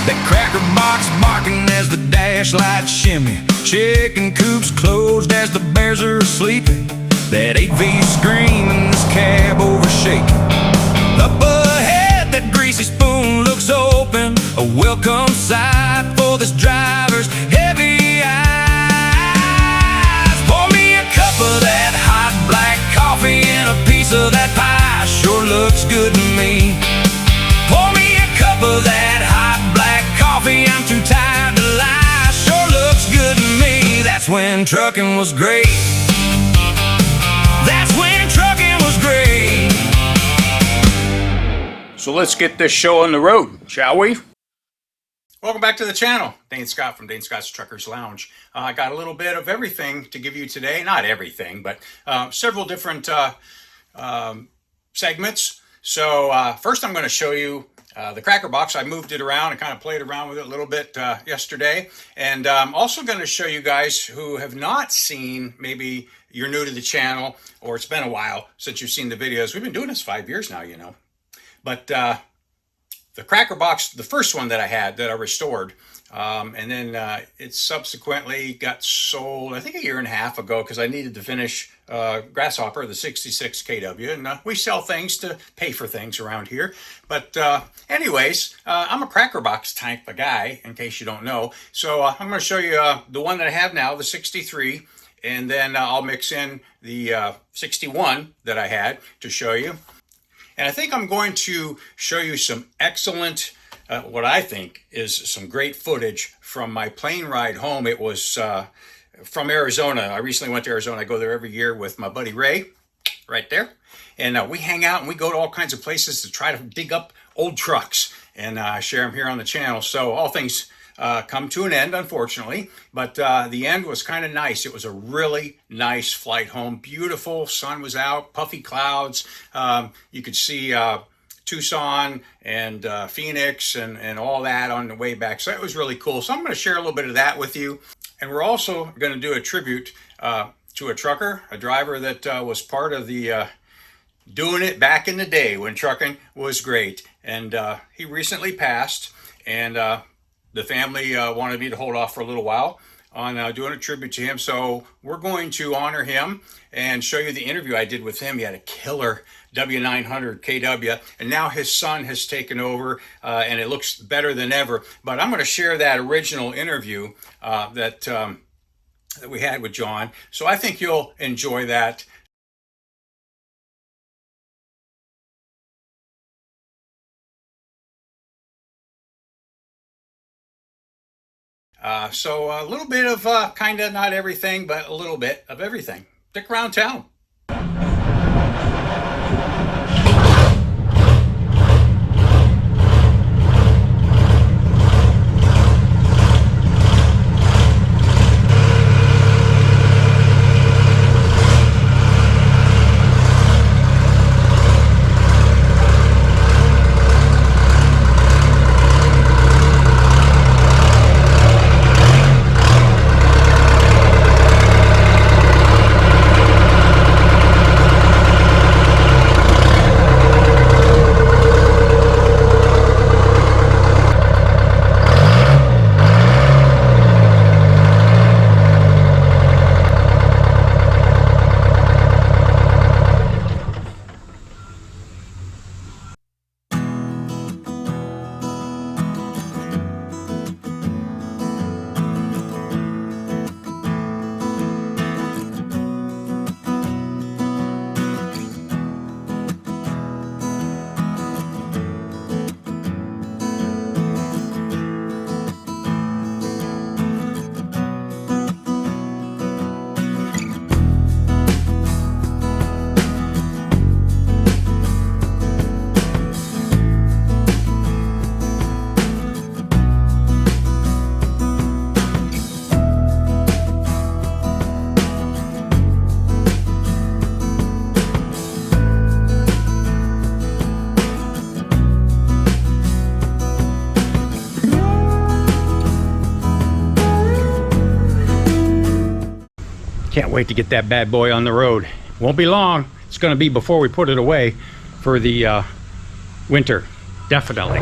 That cracker box barking as the dash lights shimmy. Chicken coops closed as the bears are sleeping. That 8V screaming, this cab overshaking. Up ahead, that greasy spoon looks open, a welcome sight for this driver's heavy eyes. Pour me a cup of that hot black coffee and a piece of that pie, sure looks good to me. Pour me a cup of that hot black coffee, I'm too tired to lie, sure looks good to me. That's when trucking was great. That's when trucking was great. So let's get this show on the road, shall we? Welcome back to the channel. Dane Scott from Dane Scott's Truckers Lounge. I got a little bit of everything to give you today. Not everything, but several different segments. So first I'm going to show you the cracker box. I moved it around and kind of played around with it a little bit yesterday. And I'm also going to show you guys who have not seen, maybe you're new to the channel or it's been a while since you've seen the videos. We've been doing this 5 years now, you know. But the cracker box, the first one that I had that I restored, and then it subsequently got sold, I think a year and a half ago, because I needed to finish Grasshopper, the 66 KW, and we sell things to pay for things around here. But anyways, I'm a cracker box type of guy, in case you don't know. So I'm going to show you the one that I have now, the 63, and then I'll mix in the 61 that I had to show you. And I think I'm going to show you some excellent, what I think is some great footage from my plane ride home. It was from Arizona. I recently went to Arizona. I go there every year with my buddy Ray, right there. And we hang out and we go to all kinds of places to try to dig up old trucks and share them here on the channel. So all things come to an end, unfortunately, but the end was kind of nice. It was a really nice flight home. Beautiful, sun was out, puffy clouds. You could see Tucson and Phoenix and all that on the way back. So that was really cool. So I'm going to share a little bit of that with you. And we're also going to do a tribute to a trucker, a driver that was part of the doing it back in the day when trucking was great. And he recently passed, and the family wanted me to hold off for a little while on doing a tribute to him. So we're going to honor him and show you the interview I did with him. He had a killer W900 KW, and now his son has taken over, and it looks better than ever. But I'm going to share that original interview that we had with John. So I think you'll enjoy that. So a little bit of kind of not everything, but a little bit of everything. Stick around town. Can't wait to get that bad boy on the road. Won't be long. It's going to be before we put it away for the winter, definitely.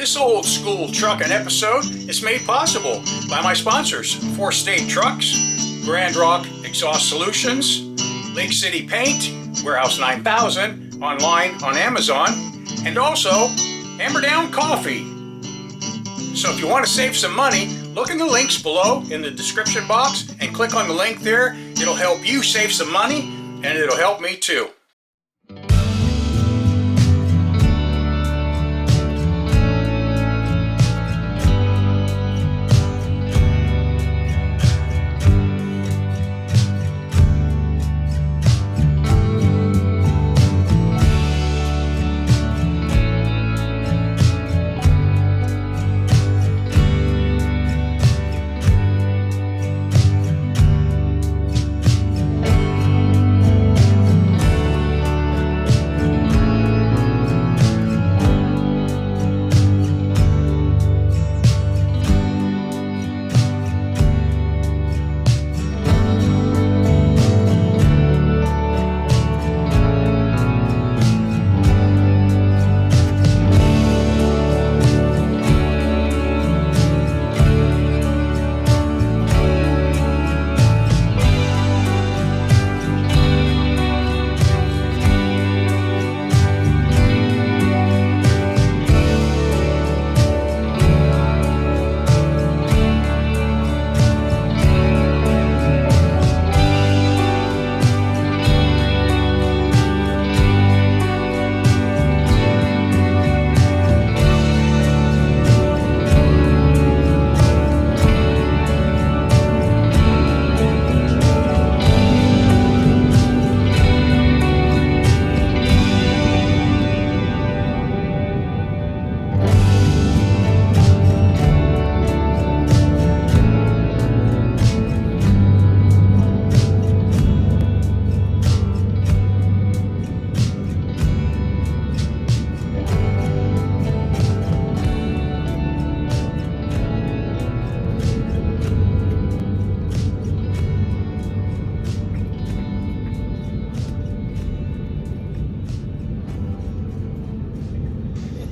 This old school trucking episode is made possible by my sponsors, Four State Trucks, Grand Rock Exhaust Solutions, Lake City Paint, Warehouse 9000, online on Amazon, and also Hammer Down Coffee. So if you want to save some money, look in the links below in the description box and click on the link there. It'll help you save some money and it'll help me too.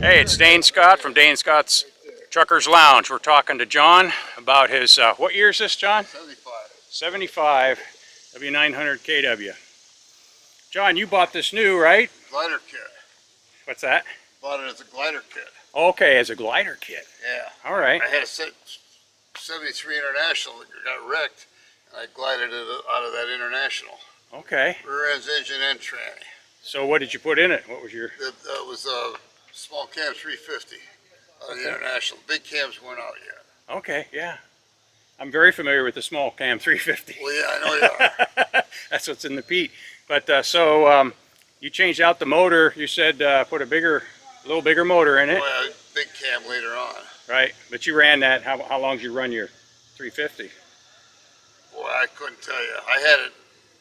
Hey, it's Dane Scott from Dane Scott's Truckers Lounge. We're talking to John about his, what year is this, John? 75 W900 KW. John, you bought this new, right? Glider kit. What's that? Bought it as a glider kit. Okay, as a glider kit. Yeah. All right. I had a 73 International that got wrecked, and I glided it out of that International. Okay. Rear ends, engine, and tranny. So what did you put in it? What was your... It was a small cam 350 out of the International. Big cams weren't out yet. Okay, yeah. I'm very familiar with the small cam 350. Well, yeah, I know you are. That's what's in the Pete. But you changed out the motor. You said put a little bigger motor in it. Well, big cam later on. Right, but you ran that. How long did you run your 350? Boy, I couldn't tell you. I had it.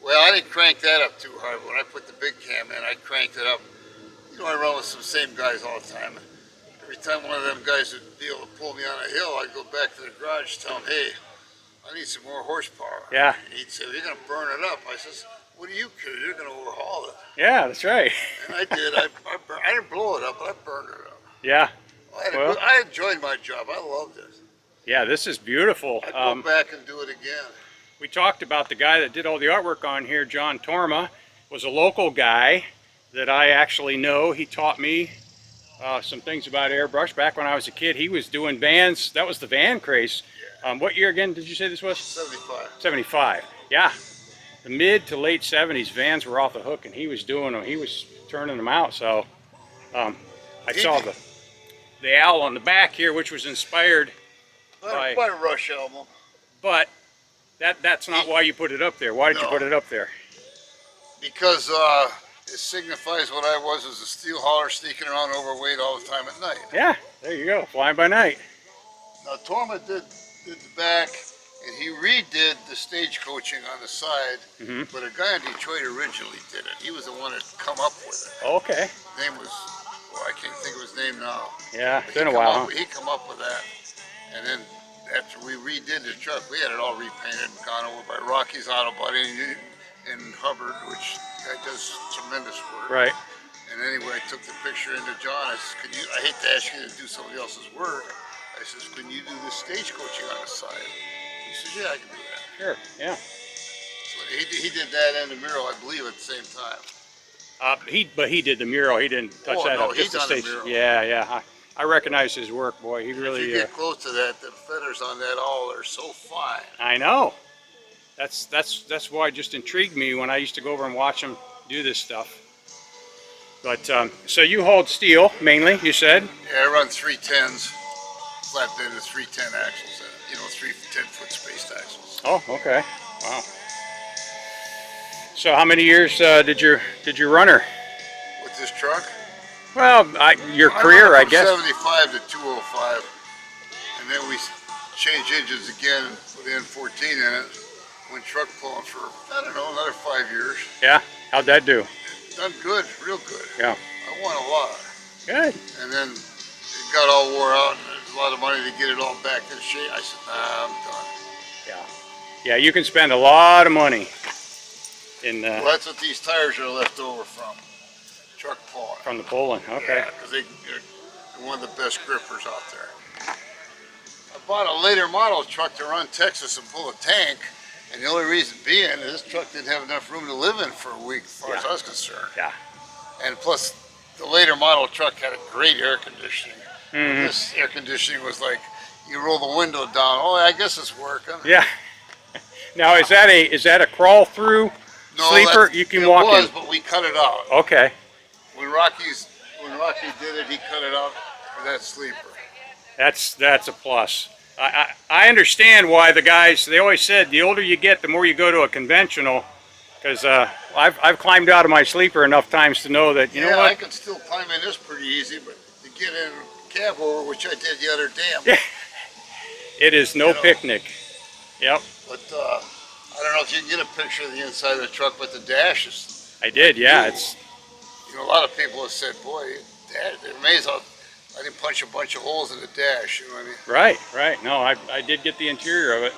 Well, I didn't crank that up too hard. When I put the big cam in, I cranked it up, You know, I run with some same guys all the time. Every time one of them guys would be able to pull me on a hill, I'd go back to the garage and tell him, hey, I need some more horsepower. Yeah. And he'd say, you're going to burn it up. I says, what do you care? You're going to overhaul it. Yeah, that's right. And I did. I didn't blow it up, but I burned it up. Yeah. I enjoyed my job. I loved it. Yeah, this is beautiful. I'd go back and do it again. We talked about the guy that did all the artwork on here, John Torma, was a local guy that I actually know. He taught me some things about airbrush back when I was a kid. He was doing vans. That was the van craze. What year again did you say this was? 75. 75. Yeah. The mid to late 70s vans were off the hook, and he was doing them. He was turning them out. So I saw the owl on the back here, which was inspired by Rush album. But that's not why you put it up there. Why did you put it up there? Because it signifies what I was as a steel hauler sneaking around overweight all the time at night. Yeah, there you go, flying by night. Now Torma did the back, and he redid the stagecoaching on the side, but a guy in Detroit originally did it. He was the one that come up with it. Okay. His name was, well, I can't think of his name now. Yeah, it's been a while. He come up with that, and then after we redid the truck, we had it all repainted and gone over by Rocky's Auto Body in Hubbard, which guy does tremendous work. Right. And anyway, I took the picture into John. I said, I hate to ask you to do somebody else's work. I says, can you do the stagecoaching on the side? He says, yeah, I can do that. Sure, yeah. So he did that and the mural, I believe, at the same time. But he did the mural. He didn't touch that up. He Just the done stage. the mural. Yeah. I recognize his work, boy. He really. If you get close to that, the feathers on that owl are so fine. I know. That's why it just intrigued me when I used to go over and watch him do this stuff. But so you hold steel mainly, you said? Yeah, I run 310s, flatbed with 310 axles in it. You know, 3 10-foot spaced axles. Oh, okay. Wow. So how many years did you run her? With this truck? Well, your career, I guess. 75 to 205, and then we changed engines again and put N14 in it. Went truck pulling for, I don't know, another 5 years. Yeah? How'd that do? Done good, real good. Yeah. I won a lot. Good. And then it got all wore out, and there's a lot of money to get it all back in shape. I said, nah, I'm done. Yeah. Yeah, you can spend a lot of money in Well, that's what these tires are left over from truck pulling. from the pulling. Okay. Yeah, because they're one of the best grippers out there. I bought a later model truck to run Texas and pull a tank. And the only reason being is this truck didn't have enough room to live in for a week as far as I was concerned. Yeah. And plus, the later model truck had a great air conditioning. This air conditioning was like, you roll the window down, oh, I guess it's working. Yeah. Now, is that a crawl through sleeper? You can walk in. It was, but we cut it out. Okay. When Rocky did it, he cut it out for that sleeper. That's a plus. I understand why the guys, they always said the older you get, the more you go to a conventional, because I've climbed out of my sleeper enough times to know that, you know what? I can still climb in this pretty easy, but to get in a cab over, which I did the other day, it is no picnic. Yep. But I don't know if you can get a picture of the inside of the truck, but the dash is... I did, yeah. It's. You know, a lot of people have said, boy, they're amazed how I didn't punch a bunch of holes in the dash, you know what I mean? Right. No, I did get the interior of it.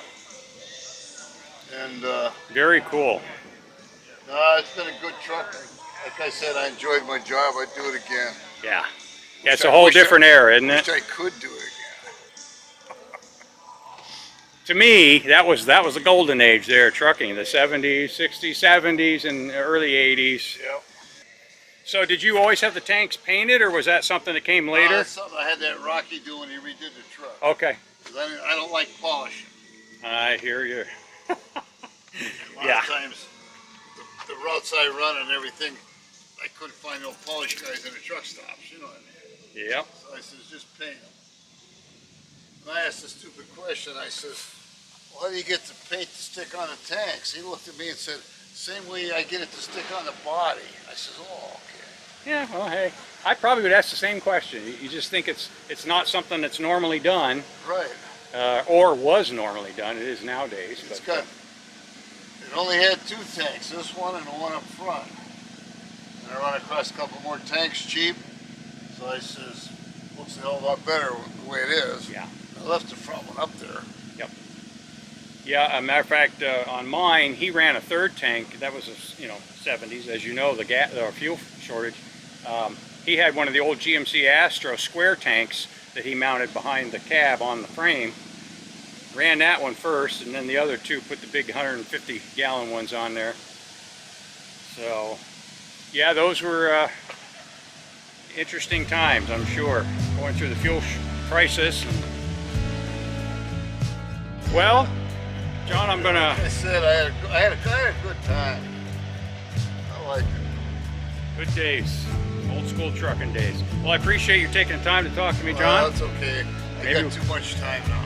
And very cool. no, it's been a good truck. Like I said, I enjoyed my job. I'd do it again. Yeah. Yeah, it's a whole different era, isn't it? Wish I could do it again. To me, that was the golden age there, trucking, the 70s, 60s, 70s, and early 80s. Yep. So did you always have the tanks painted, or was that something that came later? That's something I had that Rocky do when he redid the truck. Okay. 'Cause I don't like polishing. I hear you. A lot of times, the routes I run and everything, I couldn't find no polish guys in the truck stops, you know what I mean? Yep. So I says, just paint them. And I asked a stupid question. I says, well, how do you get the paint to stick on the tanks? He looked at me and said, same way I get it to stick on the body. I says, oh, okay. Yeah, well, hey, I probably would ask the same question. You just think it's not something that's normally done, Right. or was normally done. It is nowadays. It only had two tanks, this one and the one up front. And I run across a couple more tanks cheap. So I says, looks a hell of a lot better the way it is. Yeah. I left the front one up there. Yep. Yeah, a matter of fact, on mine, he ran a third tank. That was, 70s, as you know, the fuel shortage. He had one of the old GMC Astro square tanks that he mounted behind the cab on the frame. Ran that one first, and then the other two put the big 150-gallon ones on there. So, yeah, those were interesting times, I'm sure, going through the fuel crisis. Well, John, I'm gonna. Like I said, I had a good time. I like it. Good days, old school trucking days. Well, I appreciate you taking the time to talk to me, John. Well, that's okay. I Maybe- got too much time now.